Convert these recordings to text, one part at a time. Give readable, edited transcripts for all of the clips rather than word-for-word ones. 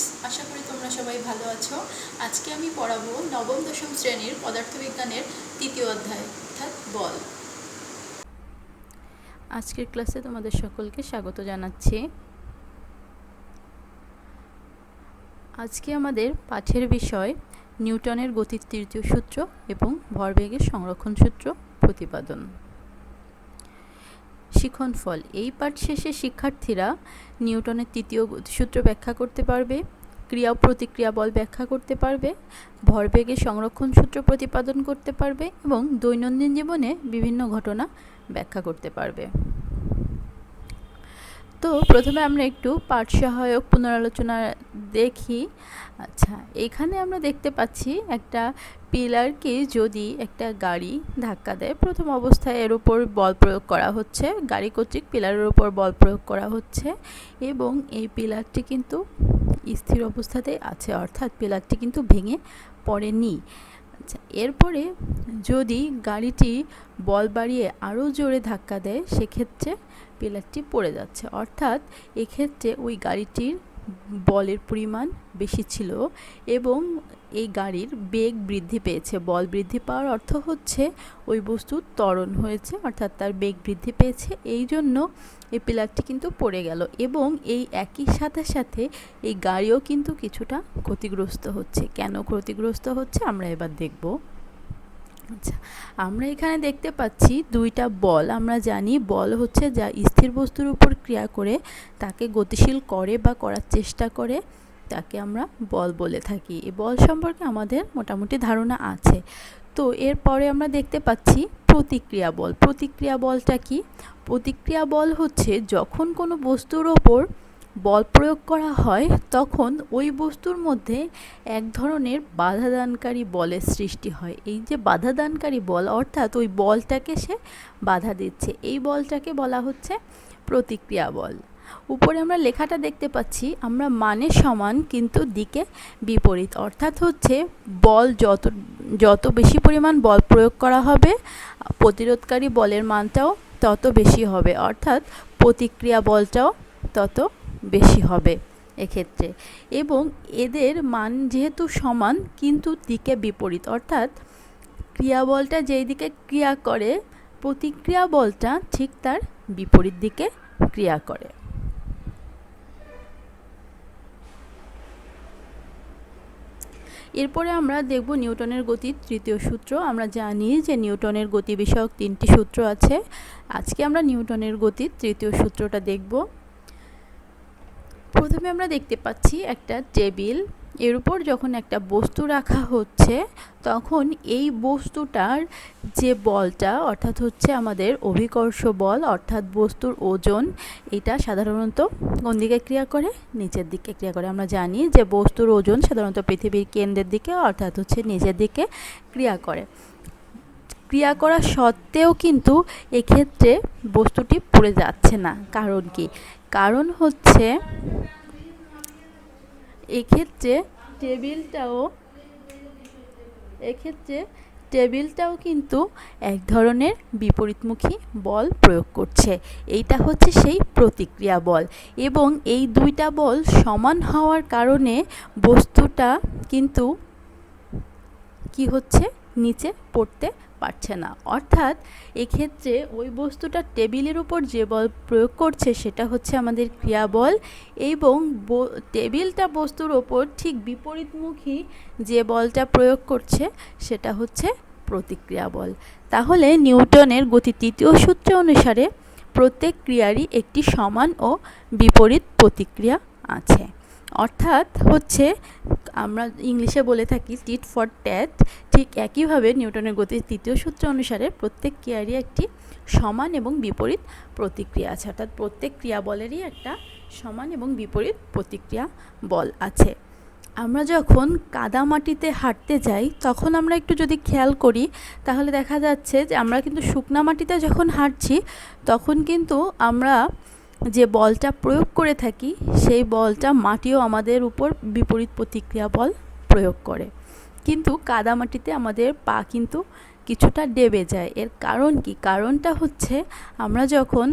Students, আশা করি তোমরা সবাই ভালো আছো। আজকে আমি পড়াবো নবম দশম শ্রেণীর পদার্থবিজ্ঞানের তৃতীয় অধ্যায় অর্থাৎ বল। আজকের ক্লাসে তোমাদের সকলকে স্বাগত জানাচ্ছি। আজকে আমাদের পাঠের বিষয় নিউটনের গতির তৃতীয় সূত্র এবং ভরবেগের সংরক্ষণ সূত্র প্রতিপাদন। শিক্ষণফল: এই পাঠ শেষে শিক্ষার্থীরা নিউটনের তৃতীয় গতিসূত্র ব্যাখ্যা করতে পারবে, ক্রিয়া ও প্রতিক্রিয়া বল ব্যাখ্যা করতে পারবে, ভরবেগের সংরক্ষণ সূত্র প্রতিপাদন করতে পারবে এবং দৈনন্দিন জীবনে বিভিন্ন ঘটনা ব্যাখ্যা করতে পারবে। তো প্রথমে আমরা একটু পাঠ সহায়ক পুনরালোচনা দেখি। আচ্ছা, এখানে আমরা দেখতে পাচ্ছি একটা পিলারকে যদি একটা গাড়ি ধাক্কা দেয়, প্রথম অবস্থায় এর উপর বল প্রয়োগ করা হচ্ছে, গাড়ি কর্তৃক পিলারের উপর বল প্রয়োগ করা হচ্ছে এবং এই পিলারটি কিন্তু স্থির অবস্থাতেই আছে, অর্থাৎ পিলারটি কিন্তু ভেঙে পড়েনি। আচ্ছা, এরপরে যদি গাড়িটি বল বাড়িয়ে আরও জোরে ধাক্কা দেয়, সেক্ষেত্রে পিলারটি পড়ে যাচ্ছে, অর্থাৎ এক্ষেত্রে ওই গাড়িটির বলের পরিমাণ বেশি ছিল এবং এই গাড়ির বেগ বৃদ্ধি পেয়েছে। বল বৃদ্ধি পাওয়ার অর্থ হচ্ছে ওই বস্তু ত্বরণ হয়েছে, অর্থাৎ তার বেগ বৃদ্ধি পেয়েছে, এই জন্য এই পিলারটি কিন্তু পড়ে গেল এবং এই একই সাথে সাথে এই গাড়িও কিন্তু কিছুটা ক্ষতিগ্রস্ত হচ্ছে। কেন ক্ষতিগ্রস্ত হচ্ছে আমরা এবার দেখব। আচ্ছা, আমরা এখানে দেখতে পাচ্ছি দুইটা বল। আমরা জানি বল হচ্ছে যা স্থির বস্তুর উপর ক্রিয়া করে তাকে গতিশীল করে বা করার চেষ্টা করে, তাকে আমরা বল বলে থাকি। এই বল সম্পর্কে আমাদের মোটামুটি ধারণা আছে। তো এরপরে আমরা দেখতে পাচ্ছি প্রতিক্রিয়া বল। প্রতিক্রিয়া বলটা কি? প্রতিক্রিয়া বল হচ্ছে যখন কোনো বস্তুর ওপর বল প্রয়োগ করা হয় তখন ওই বস্তুর মধ্যে এক ধরনের বাধাদানকারী বলের সৃষ্টি হয়। এই যে বাধাদানকারী বল, অর্থাৎ ওই বলটাকে সে বাধা দিচ্ছে, এই বলটাকে বলা হচ্ছে প্রতিক্রিয়া বল। উপরে আমরা লেখাটা দেখতে পাচ্ছি, আমরা মানে সমান কিন্তু দিকে বিপরীত, অর্থাৎ হচ্ছে বল যত বেশি পরিমাণ বল প্রয়োগ করা হবে, প্রতিরোধকারী বলের মানটাও তত বেশি হবে, অর্থাৎ প্রতিক্রিয়া বলটাও তত বেশি হবে এক্ষেত্রে। এবং এদের মান যেহেতু সমান কিন্তু দিকে বিপরীত, অর্থাৎ ক্রিয়া বলটা যেই দিকে ক্রিয়া করে প্রতিক্রিয়া বলটা ঠিক তার বিপরীত দিকে ক্রিয়া করে। এরপরে আমরা দেখব নিউটনের গতির তৃতীয় সূত্র। আমরা জানি যে নিউটনের গতি বিষয়ক 3টি সূত্র আছে। আজকে আমরা নিউটনের গতির তৃতীয় সূত্রটা দেখব। প্রথমে আমরা দেখতে পাচ্ছি একটা টেবিল, এর উপর যখন একটা বস্তু রাখা হচ্ছে তখন এই বস্তুটার যে বলটা, অর্থাৎ হচ্ছে আমাদের অভিকর্ষ বল, অর্থাৎ বস্তুর ওজন, এটা সাধারণত কোন দিকে ক্রিয়া করে? নিচের দিকে ক্রিয়া করে। আমরা জানি যে বস্তুর ওজন সাধারণত পৃথিবীর কেন্দ্রের দিকে, অর্থাৎ হচ্ছে নিচের দিকে ক্রিয়া করে। ক্রিয়া করা সত্ত্বেও কিন্তু এক্ষেত্রে বস্তুটি পড়ে যাচ্ছে না। কারণ কি? কারণ হচ্ছে এক্ষেত্রে টেবিলটাও কিন্তু এক ধরনের বিপরীতমুখী বল প্রয়োগ করছে। এইটা হচ্ছে সেই প্রতিক্রিয়া বল এবং এই দুইটা বল সমান হওয়ার কারণে বস্তুটা কিন্তু কি হচ্ছে? নিচে পড়তে পারছে না, অর্থাৎ এক্ষেত্রে ওই বস্তুটা টেবিলের উপর যে বল প্রয়োগ করছে সেটা হচ্ছে আমাদের ক্রিয়া বল এবং টেবিলটা বস্তুর ওপর ঠিক বিপরীতমুখী যে বলটা প্রয়োগ করছে সেটা হচ্ছে প্রতিক্রিয়া বল। তাহলে নিউটনের গতির তৃতীয় সূত্র অনুসারে প্রত্যেক ক্রিয়ারই একটি সমান ও বিপরীত প্রতিক্রিয়া আছে, অর্থাৎ হচ্ছে আমরা ইংলিশে বলে থাকি টিট ফর ট্যাট। ঠিক একইভাবে নিউটনের গতির তৃতীয় সূত্র অনুসারে প্রত্যেক ক্রিয়ারই একটি সমান এবং বিপরীত প্রতিক্রিয়া আছে, অর্থাৎ প্রত্যেক ক্রিয়া বলেরই একটা সমান এবং বিপরীত প্রতিক্রিয়া বল আছে। আমরা যখন কাদামাটিতে হাঁটতে যাই তখন আমরা একটু যদি খেয়াল করি তাহলে দেখা যাচ্ছে যে আমরা কিন্তু শুকনা মাটিতে যখন হাঁটছি তখন কিন্তু আমরা যে বলটা প্রয়োগ করে থাকি সেই বলটা মাটিও আমাদের উপর বিপরীত প্রতিক্রিয়া বল প্রয়োগ করে, কিন্তু কাদামাটিতে আমাদের পা কিন্তু কিছুটা ডেবে যায়। এর কারণ কি? কারণটা হচ্ছে আমরা যখন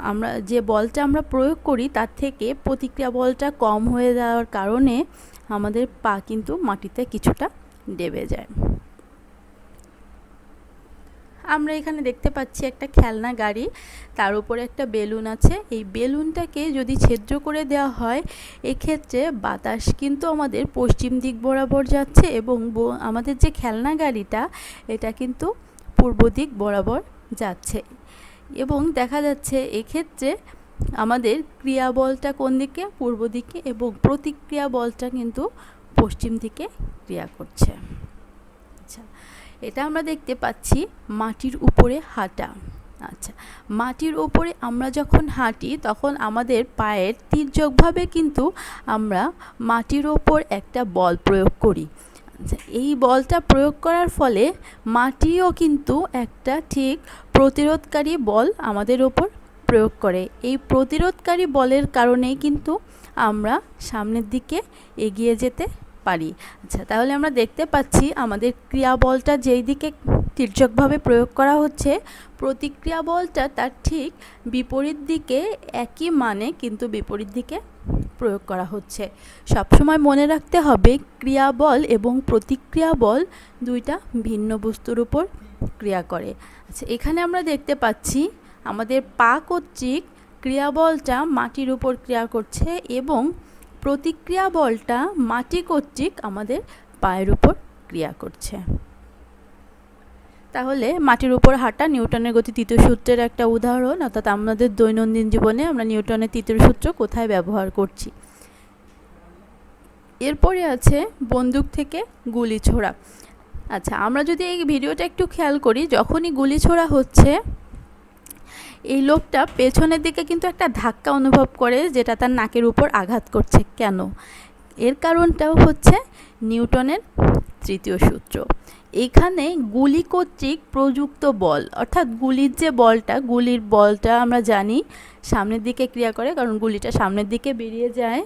আমরা যে বলটা আমরা প্রয়োগ করি তার থেকে প্রতিক্রিয়া বলটা কম হয়ে যাওয়ার কারণে আমাদের পা কিন্তু মাটিতে কিছুটা ডেবে যায়। আমরা এখানে দেখতে পাচ্ছি একটা খেলনা গাড়ি, তার উপরে একটা বেলুন আছে। এই বেলুনটাকে যদি ছিদ্র করে দেওয়া হয়, এক্ষেত্রে বাতাস কিন্তু আমাদের পশ্চিম দিক বরাবর যাচ্ছে এবং আমাদের যে খেলনা গাড়িটা এটা কিন্তু পূর্ব দিক বরাবর যাচ্ছে এবং দেখা যাচ্ছে এক্ষেত্রে আমাদের ক্রিয়া বলটা কোন দিকে, পূর্ব দিকে, এবং প্রতিক্রিয়া বলটা কিন্তু পশ্চিম দিকে ক্রিয়া করছে। আচ্ছা, এটা আমরা দেখতে পাচ্ছি মাটির উপরে হাঁটা। আচ্ছা, মাটির উপরে আমরা যখন হাঁটি তখন আমাদের পায়ের তির্যকভাবে কিন্তু আমরা মাটির ওপর একটা বল প্রয়োগ করি। আচ্ছা, এই বলটা প্রয়োগ করার ফলে মাটিও কিন্তু একটা ঠিক প্রতিরোধকারী বল আমাদের ওপর প্রয়োগ করে। এই প্রতিরোধকারী বলের কারণেই কিন্তু আমরা সামনের দিকে এগিয়ে যেতে পারি। আচ্ছা, তাহলে আমরা দেখতে পাচ্ছি আমাদের ক্রিয়া বলটা যেই দিকে তির্যকভাবে প্রয়োগ করা হচ্ছে, প্রতিক্রিয়া বলটা তার ঠিক বিপরীত দিকে একই মানে কিন্তু বিপরীত দিকে প্রয়োগ করা হচ্ছে। সবসময় মনে রাখতে হবে ক্রিয়া বল এবং প্রতিক্রিয়া বল দুইটা ভিন্ন বস্তুর উপর ক্রিয়া করে। আচ্ছা, এখানে আমরা দেখতে পাচ্ছি আমাদের পা কর্তৃক ক্রিয়া বলটা মাটির উপর ক্রিয়া করছে এবং প্রতিক্রিয়া বলটা মাটি কর্তৃক আমাদের পায়ের উপর ক্রিয়া করছে। তাহলে মাটির উপর হাঁটা নিউটনের গতি তৃতীয় সূত্রের একটা উদাহরণ, অর্থাৎ আমাদের দৈনন্দিন জীবনে আমরা নিউটনের তৃতীয় সূত্র কোথায় ব্যবহার করছি। এরপরে আছে বন্দুক থেকে গুলি ছোড়া। আচ্ছা, আমরা যদি এই ভিডিওটা একটু খেয়াল করি, যখনই গুলি ছোড়া হচ্ছে এই লোকটা পেছনের দিকে কিন্তু একটা ধাক্কা অনুভব করে যেটা তার নাকের উপর আঘাত করছে। কেন? এর কারণটাও হচ্ছে নিউটনের তৃতীয় সূত্র। এখানে গুলি কর্তৃক প্রযুক্ত বল, অর্থাৎ গুলির যে বলটা, গুলির বলটা আমরা জানি সামনের দিকে ক্রিয়া করে কারণ গুলিটা সামনের দিকে বেরিয়ে যায়,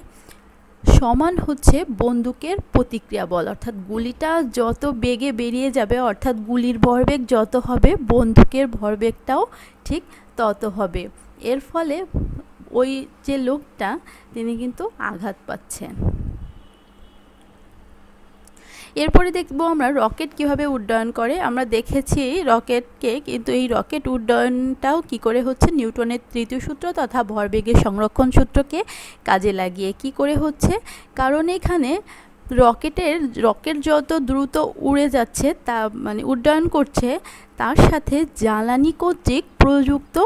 সমান হচ্ছে বন্দুকের প্রতিক্রিয়া বল। অর্থাৎ গুলিটা যত বেগে বেরিয়ে যাবে, অর্থাৎ গুলির ভরবেগ যত হবে বন্দুকের ভরবেগটাও ঠিক তত হবে। এর ফলে ওই যে লোকটা তিনি কিন্তু আঘাত পাচ্ছেন। এরপরে দেখব আমরা রকেট কিভাবে উড্ডয়ন করে। আমরা দেখেছি রকেটকে, কিন্তু এই রকেট উড্ডয়নটাও কি করে হচ্ছে নিউটনের তৃতীয় সূত্র তথা ভরবেগের সংরক্ষণ সূত্রকে কাজে লাগিয়ে কি করে হচ্ছে। কারণ এখানে রকেট যত দ্রুত উড়ে যাচ্ছে, তা মানে উড্ডয়ন করছে, তার সাথে জ্বালানি কর্তৃক প্রযুক্ত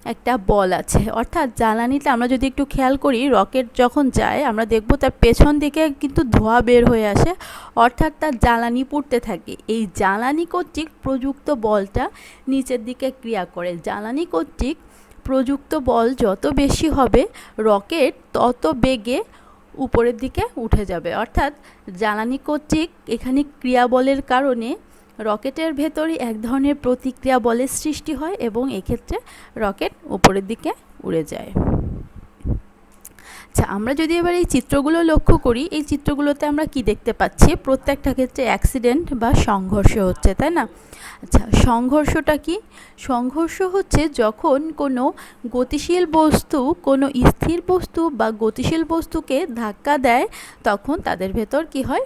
একটা বল আছে। অর্থাৎ জ্বালানিটা আমরা যদি একটু খেয়াল করি, রকেট যখন যায় আমরা দেখব তার পেছন দিকে কিন্তু ধোঁয়া বের হয়ে আসে, অর্থাৎ তার জ্বালানি পুড়তে থাকে। এই জ্বালানি কর্তৃক প্রযুক্ত বলটা নিচের দিকে ক্রিয়া করে। জ্বালানি কর্তৃক প্রযুক্ত বল যত বেশি হবে রকেট তত বেগে উপরের দিকে উঠে যাবে। অর্থাৎ জ্বালানি কর্তৃক এখানে ক্রিয়া বলের কারণে রকেটের ভেতরে এক ধরনের প্রতিক্রিয়া বলের সৃষ্টি হয় এবং এক্ষেত্রে রকেট উপরের দিকে উড়ে যায়। আচ্ছা, আমরা যদি এবার এই চিত্রগুলো লক্ষ্য করি, এই চিত্রগুলোতে আমরা কি দেখতে পাচ্ছি? প্রত্যেকটা ক্ষেত্রে অ্যাক্সিডেন্ট বা সংঘর্ষ হচ্ছে, তাই না? আচ্ছা, সংঘর্ষটা কি? সংঘর্ষ হচ্ছে যখন কোনো গতিশীল বস্তু কোনো স্থির বস্তু বা গতিশীল বস্তুকে ধাক্কা দেয়, তখন তাদের ভেতর কি হয়?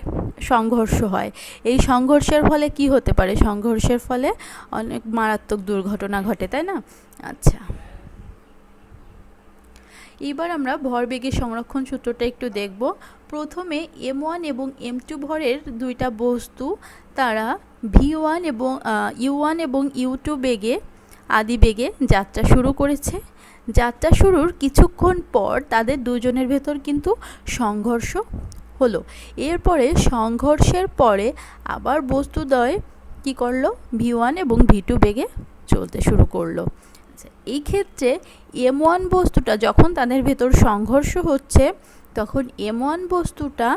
সংঘর্ষ হয়। এই সংঘর্ষের ফলে কি হতে পারে? সংঘর্ষের ফলে অনেক মারাত্মক দুর্ঘটনা ঘটে, তাই না? আচ্ছা, এবার আমরা ভরবেগের সংরক্ষণ সূত্রটা একটু দেখব। প্রথমে m1 এবং m2 ভরের দুইটা বস্তু, তারা v1 এবং u1 এবং u2 বেগে আদি বেগে যাত্রা শুরু করেছে। যাত্রা শুরুর কিছুক্ষণ পর তাদের দুজনের ভেতর কিন্তু সংঘর্ষ হলো। এরপরে সংঘর্ষের পরে আবার বস্তুদ্বয় কি করলো? v1 এবং v2 বেগে চলতে শুরু করলো। এই ক্ষেত্রে m1 বস্তুটা যখন তাদের ভেতর সংঘর্ষ হচ্ছে, তখন m1 বস্তুটা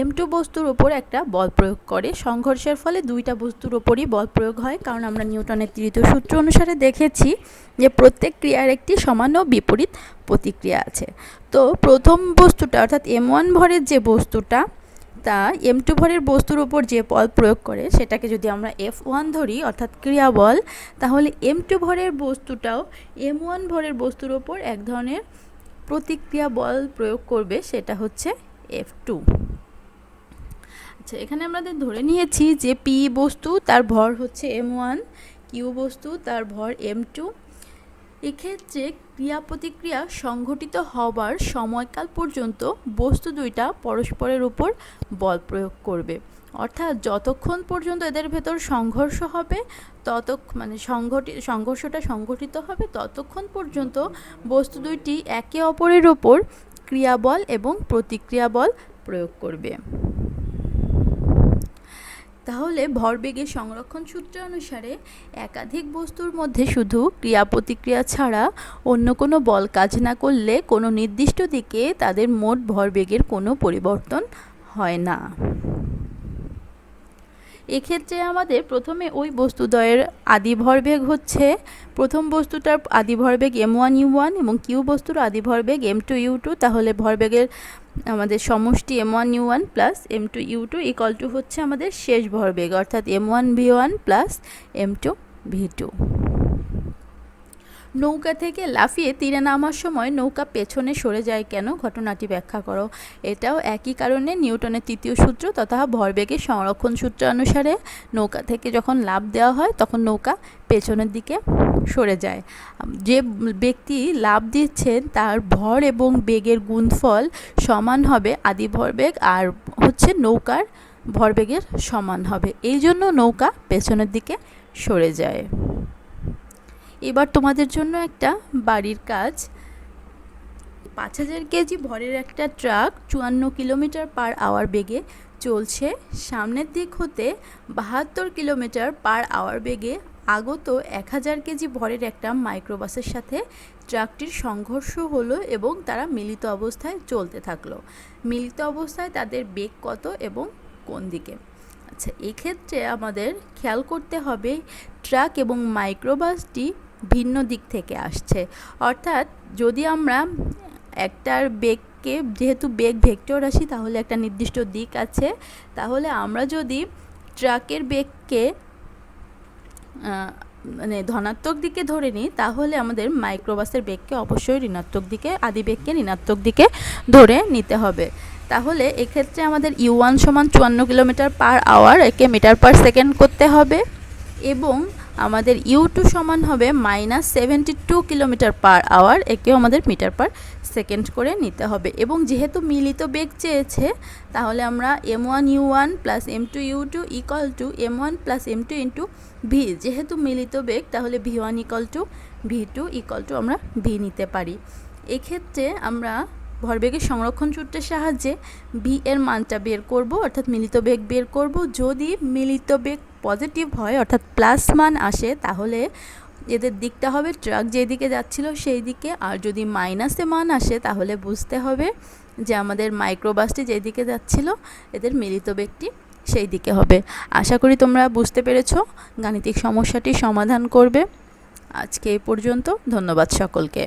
m2 বস্তুর ওপর একটা বল প্রয়োগ করে। সংঘর্ষের ফলে দুইটা বস্তুর ওপরই বল প্রয়োগ হয়, কারণ আমরা নিউটনের তৃতীয় সূত্র অনুসারে দেখেছি যে প্রত্যেক ক্রিয়ার একটি সমান ও বিপরীত প্রতিক্রিয়া আছে। তো প্রথম বস্তুটা অর্থাৎ m1 ভরের যে বস্তুটা, তা m2 ভরের বস্তুর উপর যে বল প্রয়োগ করে সেটাকে যদি আমরা F1 ধরি অর্থাৎ ক্রিয়া বল, তাহলে m2 ভরের বস্তুটাও m1 ভরের বস্তুর উপর এক ধরনের প্রতিক্রিয়া বল প্রয়োগ করবে, সেটা হচ্ছে F2। আচ্ছা, এখানে আমাদের ধরে নিয়েছি যে P বস্তু তার ভর হচ্ছে m1, Q বস্তু তার ভর m2। এক্ষেত্রে ক্রিয়া প্রতিক্রিয়া সংঘটিত হবার সময়কাল পর্যন্ত বস্তু দুইটা পরস্পরের উপর বল প্রয়োগ করবে, অর্থাৎ যতক্ষণ পর্যন্ত এদের ভেতর সংঘর্ষ হবে সংঘর্ষটা সংঘটিত হবে ততক্ষণ পর্যন্ত বস্তু দুইটি একে অপরের উপর ক্রিয়া বল এবং প্রতিক্রিয়া বল প্রয়োগ করবে। তাহলে ভরবেগের সংরক্ষণ সূত্র অনুসারে একাধিক বস্তুর মধ্যে শুধু ক্রিয়া প্রতিক্রিয়া ছাড়া অন্য কোনো বল কাজ না করলে কোনো নির্দিষ্ট দিকে তাদের মোট ভরবেগের কোনো পরিবর্তন হয় না। এক্ষেত্রে আমাদের প্রথমে ওই বস্তুদ্বয়ের আদি ভরবেগ হচ্ছে, প্রথম বস্তুটার আদি ভরবেগ m1u1 এবং কিউ বস্তুর আদি ভরবেগ m2u2। তাহলে ভরবেগের আমাদের সমষ্টি m1u1 plus m2u2 equal to হচ্ছে আমাদের শেষ ভরবেগ অর্থাৎ m1v1 প্লাস m2v2। নৌকা থেকে লাফিয়ে তীরে নামার সময় নৌকা পেছনে সরে যায় কেন, ঘটনাটি ব্যাখ্যা করো। এটাও একই কারণে নিউটনের তৃতীয় সূত্র তথা ভরবেগের সংরক্ষণ সূত্র অনুসারে নৌকা থেকে যখন লাফ দেওয়া হয় তখন নৌকা পেছনের দিকে সরে যায়। যে ব্যক্তি লাফ দিচ্ছেন তার ভর এবং বেগের গুণফল সমান হবে আদি ভরবেগ আর হচ্ছে নৌকার ভরবেগের সমান হবে, এই জন্য নৌকা পেছনের দিকে সরে যায়। এবার তোমাদের জন্য একটা বাড়ির কাজ। 5000 কেজি ভরের একটা ট্রাক 54 কিলোমিটার পার আওয়ার বেগে চলছে। সামনের দিক হতে 72 কিলোমিটার পার আওয়ার বেগে আগত 1000 কেজি ভরের একটা মাইক্রোবাসের সাথে ট্রাকটির সংঘর্ষ হলো এবং তারা মিলিত অবস্থায় চলতে থাকলো। মিলিত অবস্থায় তাদের বেগ কত এবং কোন দিকে? আচ্ছা, এক্ষেত্রে আমাদের খেয়াল করতে হবে ট্রাক এবং মাইক্রোবাসটি ভিন্ন দিক থেকে আসছে, অর্থাৎ যদি আমরা একটার বেগকে, যেহেতু বেগ ভেক্টর রাশি তাহলে একটা নির্দিষ্ট দিক আছে, তাহলে আমরা যদি ট্রাকের বেগকে ধনাত্মক দিকে ধরে নিই তাহলে আমাদের মাইক্রোবাসের বেগকে অবশ্যই ঋণাত্মক দিকে, আদি বেগকে ঋণাত্মক দিকে ধরে নিতে হবে। তাহলে এক্ষেত্রে আমাদের u1 সমান 54 কিলোমিটার পার আওয়ার, একে মিটার পার সেকেন্ড করতে হবে এবং আমাদের u2 সমান হবে -72 কিলোমিটার পার আওয়ার, একেও আমাদের মিটার পার সেকেন্ড করে নিতে হবে। এবং যেহেতু মিলিত বেগ চেয়েছে তাহলে আমরা m1u1 plus m2u2 equal to m1 plus m2 into v, যেহেতু মিলিত বেগ তাহলে v1 equal to v2 equal to আমরা v নিতে পারি। এক্ষেত্রে আমরা ভরবেগের সংরক্ষণ সূত্রের সাহায্যে v এর মানটা বের করব, অর্থাৎ মিলিত বেগ বের করব। যদি মিলিত বেগ পজিটিভ হয় অর্থাৎ প্লাস মান আসে তাহলে এদের দিকটা হবে ট্রাক যেদিকে যাচ্ছিল সেই দিকে, আর যদি মাইনাসে মান আসে তাহলে বুঝতে হবে যে আমাদের মাইক্রোবাসটি যেদিকে যাচ্ছিল এদের মিলিত বেগটি সেই দিকে হবে। আশা করি তোমরা বুঝতে পেরেছো, গাণিতিক সমস্যাটি সমাধান করবে। আজকে এই পর্যন্ত, ধন্যবাদ সকলকে।